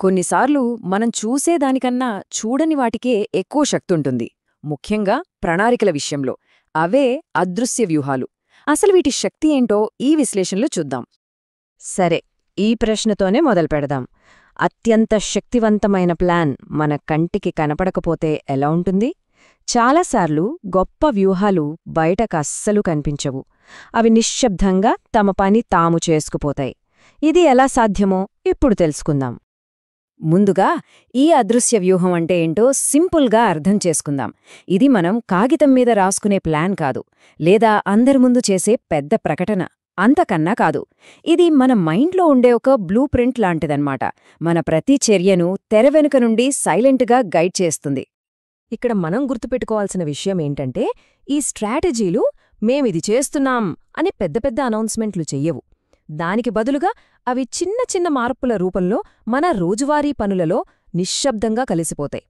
కొన్నిసార్లు మనం చూసేదానికన్నా చూడని వాటికే ఎక్కువ శక్తుంటుంది, ముఖ్యంగా ప్రణాళికల విషయంలో. అవే అదృశ్య వ్యూహాలు. అసలు వీటి శక్తి ఏంటో ఈ విశ్లేషణలో చూద్దాం. సరే, ఈ ప్రశ్నతోనే మొదలుపెడదాం. అత్యంత శక్తివంతమైన ప్లాన్ మన కంటికి కనపడకపోతే ఎలా ఉంటుంది? చాలాసార్లు గొప్ప వ్యూహాలు బయటకస్సలు కనిపించవు. అవి నిశ్శబ్దంగా తమ పని తాము చేసుకుపోతాయి. ఇది ఎలా సాధ్యమో ఇప్పుడు తెలుసుకుందాం. ముందుగా ఈ అదృశ్య వ్యూహం అంటే ఏంటో సింపుల్గా అర్థం చేసుకుందాం. ఇది మనం కాగితం మీద రాసుకునే ప్లాన్ కాదు, లేదా అందరి ముందు చేసే పెద్ద ప్రకటన. అంతకన్నా కాదు. ఇది మన మైండ్లో ఉండే ఒక బ్లూ ప్రింట్ లాంటిదన్నమాట. మన ప్రతి చర్యను తెర వెనుక నుండి సైలెంట్గా గైడ్ చేస్తుంది. ఇక్కడ మనం గుర్తుపెట్టుకోవాల్సిన విషయం ఏంటంటే, ఈ స్ట్రాటజీలు మేమిది చేస్తున్నాం అని పెద్ద పెద్ద అనౌన్స్మెంట్లు చెయ్యవు. దానికి బదులుగా అవి చిన్న చిన్న మార్పుల రూపంలో మన రోజువారీ పనులలో నిశ్శబ్దంగా కలిసిపోతాయి.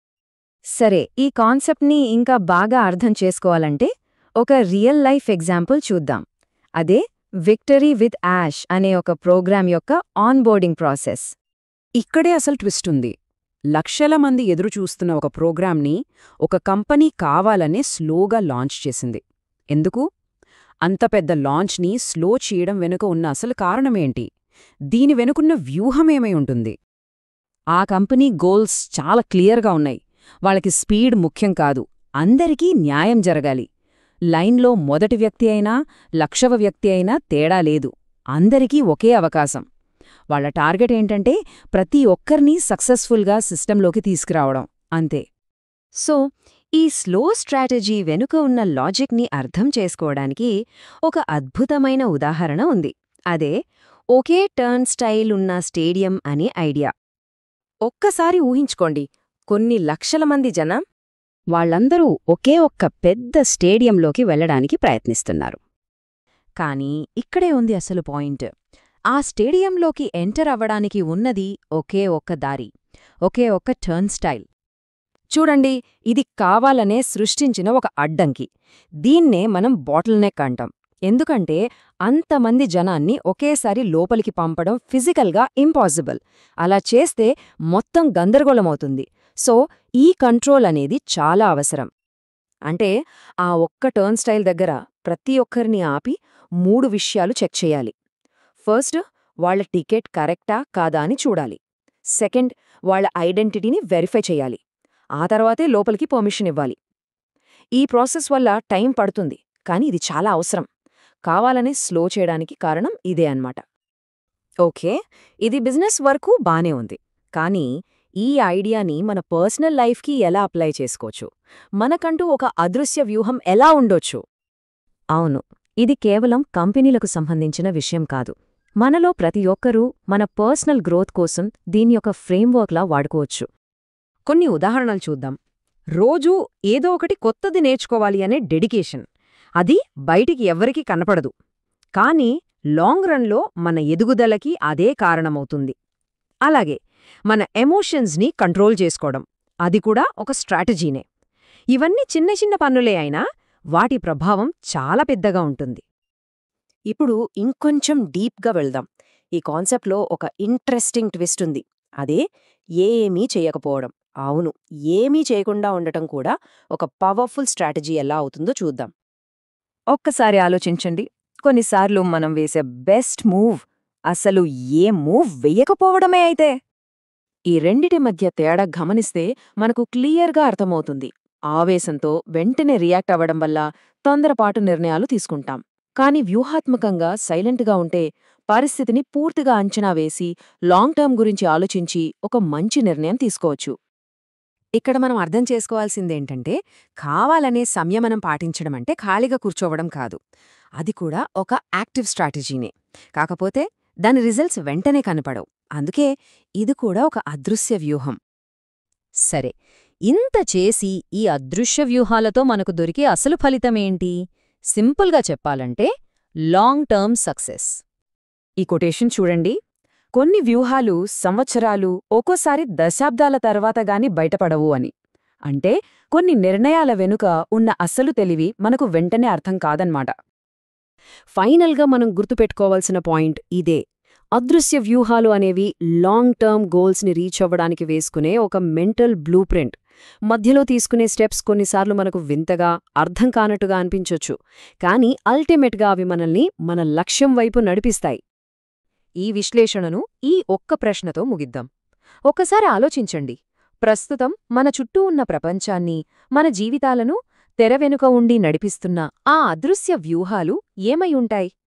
సరే, ఈ కాన్సెప్ట్ని ఇంకా బాగా అర్థం చేసుకోవాలంటే ఒక రియల్ లైఫ్ ఎగ్జాంపుల్ చూద్దాం. అదే విక్టరీ విత్ యాష్ అనే ఒక ప్రోగ్రాం యొక్క ఆన్బోర్డింగ్ ప్రాసెస్. ఇక్కడే అసలు ట్విస్ట్ ఉంది. లక్షల మంది ఎదురుచూస్తున్న ఒక ప్రోగ్రాంని ఒక కంపెనీ కావాలనే స్లోగా లాంచ్ చేసింది. ఎందుకు? అంత పెద్ద లాంచ్ని స్లో చేయడం వెనుక ఉన్న అసలు కారణమేంటి? దీని వెనుకున్న వ్యూహమేమై ఉంటుంది? ఆ కంపెనీ గోల్స్ చాలా క్లియర్గా ఉన్నాయి. వాళ్ళకి స్పీడ్ ముఖ్యం కాదు, అందరికీ న్యాయం జరగాలి. లైన్లో మొదటి వ్యక్తి అయినా, లక్షవ వ్యక్తి అయినా తేడా లేదు, అందరికీ ఒకే అవకాశం. వాళ్ళ టార్గెట్ ఏంటంటే ప్రతి ఒక్కర్నీ సక్సెస్ఫుల్గా సిస్టంలోకి తీసుకురావడం, అంతే. సో ఈ స్లో స్ట్రాటజీ వెనుక ఉన్న లాజిక్ని అర్థం చేసుకోవడానికి ఒక అద్భుతమైన ఉదాహరణ ఉంది. అదే ఒకే టర్న్ స్టైల్ ఉన్న స్టేడియం అనే ఐడియా. ఒక్కసారి ఊహించుకోండి, కొన్ని లక్షల మంది జనం, వాళ్ళందరూ ఒకే ఒక్క పెద్ద స్టేడియంలోకి వెళ్లడానికి ప్రయత్నిస్తున్నారు. కానీ ఇక్కడే ఉంది అసలు పాయింట్. ఆ స్టేడియంలోకి ఎంటర్ అవ్వడానికి ఉన్నది ఒకే ఒక్క దారి, ఒకే ఒక్క టర్న్ స్టైల్. చూడండి, ఇది కావాలనే సృష్టించిన ఒక అడ్డంకి. దీన్నే మనం బాటిల్ నెక్ అంటాం. ఎందుకంటే అంతమంది జనాన్ని ఒకేసారి లోపలికి పంపడం ఫిజికల్గా ఇంపాసిబుల్. అలా చేస్తే మొత్తం గందరగోళమవుతుంది. సో ఈ కంట్రోల్ అనేది చాలా అవసరం. అంటే ఆ ఒక్క టర్న్ స్టైల్ దగ్గర ప్రతి ఒక్కరిని ఆపి 3 విషయాలు చెక్ చేయాలి. ఫస్ట్, వాళ్ళ టికెట్ కరెక్టా కాదా అని చూడాలి. సెకండ్, వాళ్ళ ఐడెంటిటీని వెరిఫై చేయాలి. ఆ తర్వాతే లోపలికి పర్మిషన్ ఇవ్వాలి. ఈ ప్రాసెస్ వల్ల టైం పడుతుంది, కానీ ఇది చాలా అవసరం. కావాలనే స్లో చేయడానికి కారణం ఇదే అన్నమాట. ఓకే, ఇది బిజినెస్ వరకు బానే ఉంది. కానీ ఈ ఐడియాని మన పర్సనల్ లైఫ్కి ఎలా అప్లై చేసుకోవచ్చు? మనకంటూ ఒక అదృశ్య వ్యూహం ఎలా ఉండొచ్చు? అవును, ఇది కేవలం కంపెనీలకు సంబంధించిన విషయం కాదు. మనలో ప్రతి ఒక్కరూ మన పర్సనల్ గ్రోత్ కోసం దీని యొక్క ఫ్రేమ్వర్క్లా వాడుకోవచ్చు. కొన్ని ఉదాహరణలు చూద్దాం. రోజూ ఏదో ఒకటి కొత్తది నేర్చుకోవాలి అనే డెడికేషన్. అది బయటికి ఎవ్వరికీ కనపడదు, కానీ లాంగ్ రన్లో మన ఎదుగుదలకి అదే కారణమవుతుంది. అలాగే మన ఎమోషన్స్ని కంట్రోల్ చేసుకోవడం, అది కూడా ఒక స్ట్రాటజీనే. ఇవన్నీ చిన్న చిన్న పనులే అయినా వాటి ప్రభావం చాలా పెద్దగా ఉంటుంది. ఇప్పుడు ఇంకొంచెం డీప్గా వెళ్దాం. ఈ కాన్సెప్ట్లో ఒక ఇంట్రెస్టింగ్ ట్విస్ట్ ఉంది. అదే ఏమీ చేయకపోవడం. అవును, ఏమీ చేయకుండా ఉండటం కూడా ఒక పవర్ఫుల్ స్ట్రాటజీ ఎలా అవుతుందో చూద్దాం. ఒక్కసారి ఆలోచించండి, కొన్నిసార్లు మనం వేసే బెస్ట్ మూవ్ అసలు ఏ మూవ్ వెయ్యకపోవడమే అయితే. ఈ రెండిటి మధ్య తేడా గమనిస్తే మనకు క్లియర్గా అర్థమవుతుంది. ఆవేశంతో వెంటనే రియాక్ట్ అవ్వడం వల్ల తొందరపాటు నిర్ణయాలు తీసుకుంటాం. కానీ వ్యూహాత్మకంగా సైలెంట్గా ఉంటే పరిస్థితిని పూర్తిగా అంచనా వేసి లాంగ్ టర్మ్ గురించి ఆలోచించి ఒక మంచి నిర్ణయం తీసుకోవచ్చు. ఇక్కడ మనం అర్థం చేసుకోవాల్సిందేంటంటే, కావాలనే సంయమనం పాటించడం అంటే ఖాళీగా కూర్చోవడం కాదు. అది కూడా ఒక యాక్టివ్ స్ట్రాటజీనే. కాకపోతే దాని రిజల్ట్స్ వెంటనే కనపడవు. అందుకే ఇది కూడా ఒక అదృశ్య వ్యూహం. సరే, ఇంత చేసి ఈ అదృశ్య వ్యూహాలతో మనకు దొరికే అసలు ఫలితమేంటి? సింపుల్గా చెప్పాలంటే లాంగ్ టర్మ్ సక్సెస్. ఈ కొటేషన్ చూడండి. కొన్ని వ్యూహాలు సంవత్సరాలు, ఒక్కోసారి దశాబ్దాల తర్వాత గాని బయటపడవు అని. అంటే కొన్ని నిర్ణయాల వెనుక ఉన్న అసలు తెలివి మనకు వెంటనే అర్థం కాదన్నమాట. ఫైనల్గా మనం గుర్తుపెట్టుకోవాల్సిన పాయింట్ ఇదే. అదృశ్య వ్యూహాలు అనేవి లాంగ్ టర్మ్ గోల్స్ని రీచ్ అవ్వడానికి వేసుకునే ఒక మెంటల్ బ్లూ ప్రింట్. మధ్యలో తీసుకునే స్టెప్స్ కొన్నిసార్లు మనకు వింతగా, అర్థం కానట్టుగా అనిపించొచ్చు, కానీ అల్టిమేట్గా అవి మనల్ని మన లక్ష్యం వైపు నడిపిస్తాయి. ఈ విశ్లేషణను ఈ ఒక్క ప్రశ్నతో ముగిద్దాం. ఒక్కసారి ఆలోచించండి, ప్రస్తుతం మన చుట్టూ ఉన్న ప్రపంచాన్ని, మన జీవితాలను తెర వెనుక ఉండి నడిపిస్తున్న ఆ అదృశ్య వ్యూహాలు ఏమై ఉంటాయి?